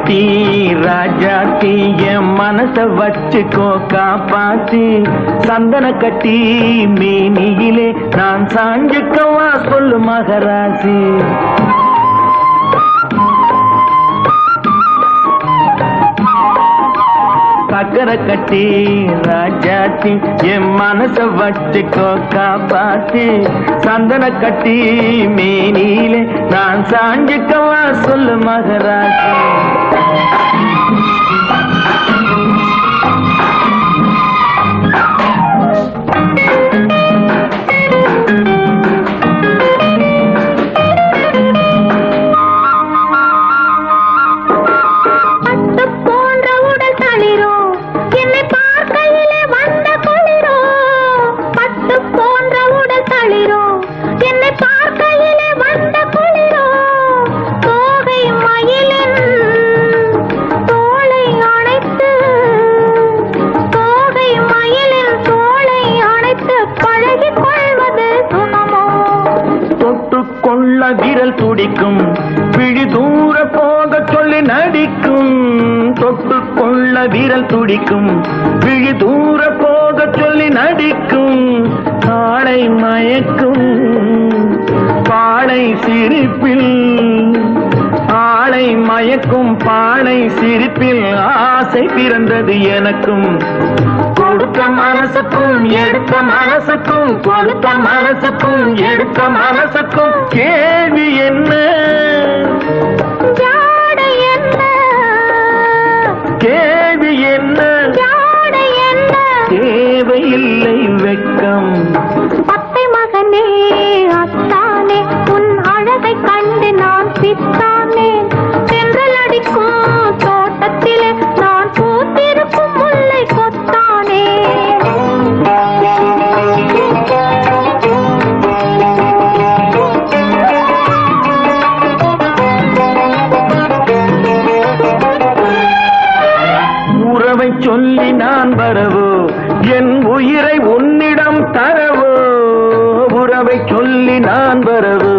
கட்டி ராஜாத்தி என் மனச வச்சுக்கோ காப்பாத்தி சந்தன கட்டி மேனியிலே நான் சாஞ்சுக்கவா சொல்லு மகராசி சக்கரை கட்டி ராஜாத்தி என் மனச வச்சுக்கோ காப்பாத்தி சந்தன கட்டி மேனியிலே நான் சாஞ்சுக்கவா சொல்லு மகராசி விரல் துடிக்கும் விழி தூர போக சொல்லி நடிக்கும் தொட்டு கொள்ள விரல் துடிக்கும் விழி தூர போக சொல்லி நடிக்கும் காளை மயக்கும் பாளை சிரிப்பில் ஆளை மயக்கும் பாளை சிரிப்பில் ஆசை பிறந்தது எனக்கும் கொடுத்த மனசுக்கும் எடுத்த மனசுக்கும் கொடுத்த மனசுக்கும் எடுத்த மனசுக்கும் கேள்வி என்ன கேள்வி என்ன தேவையில்லை வெட்கம் அத்தை மகனே அத்தானே உன் அழகை கண்டு நான் பித்தானே சென்றல் அடிக்கும் தோட்டத்திலே நான் பூத்திருக்கும் முல்லை கொத்தானே உறவை சொல்லி நான் வரவோ என் உயிரை உன்னிடம் தரவோ உறவை சொல்லி நான் வரவோ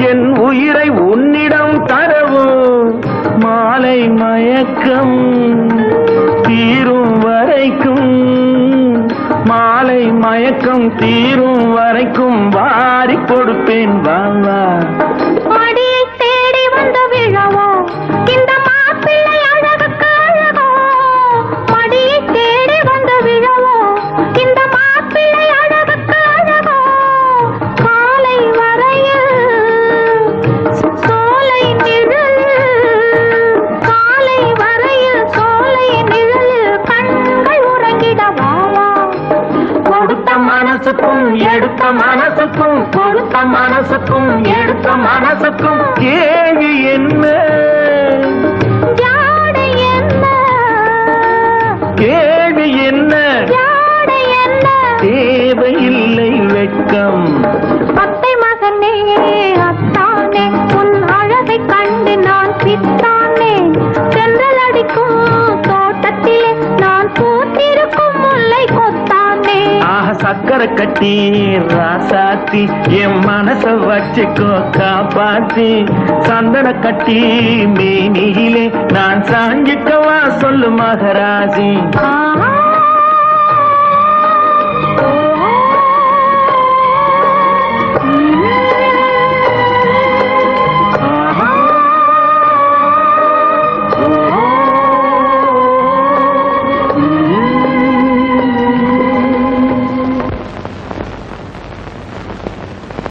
என் உயிரை உன்னிடம் தரவோ மாலை மயக்கம் தீரும் வரைக்கும் மாலை மயக்கம் தீரும் வரைக்கும் வாரி கொடுப்பேன் வாவா மடியை தேடி வந்த விழவோ இந்த மாப்பிள்ளை அழகுக்கு அழகோ மடியை தேடி வந்த விழவோ இந்த மாப்பிள்ளை அழகுக்கு அழகோ காலை வரையில் சோலை நிழல் காலை வரையில் சோலை நிழல் கண்கள் உறங்கிடவாவா கொடுத்த மனசுக்கும் எடுத்த மனசுக்கும் கொடுத்த மனசுக்கும் எடுத்த மனசுக்கும் கேள்வி என்ன ஜாடை என்ன கேள்வி என்ன ஜாடை என்ன தேவையில்லை வெட்கம் அத்தை மகனே அத்தானே உன் அழகை கண்டு நான் பித்தானே சென்றல் அடிக்கும் தோட்டத்திலே நான் பூத்திருக்கும் முல்லை கொத்தானே ஆஹ சக்கரை கட்டி ராசாத்தி என் மனச வச்சுக்கோ காப்பாத்தி சந்தன கட்டி மேனியிலே நான் சாஞ்சிக்கவா சொல்லு மகராசி ஆஹா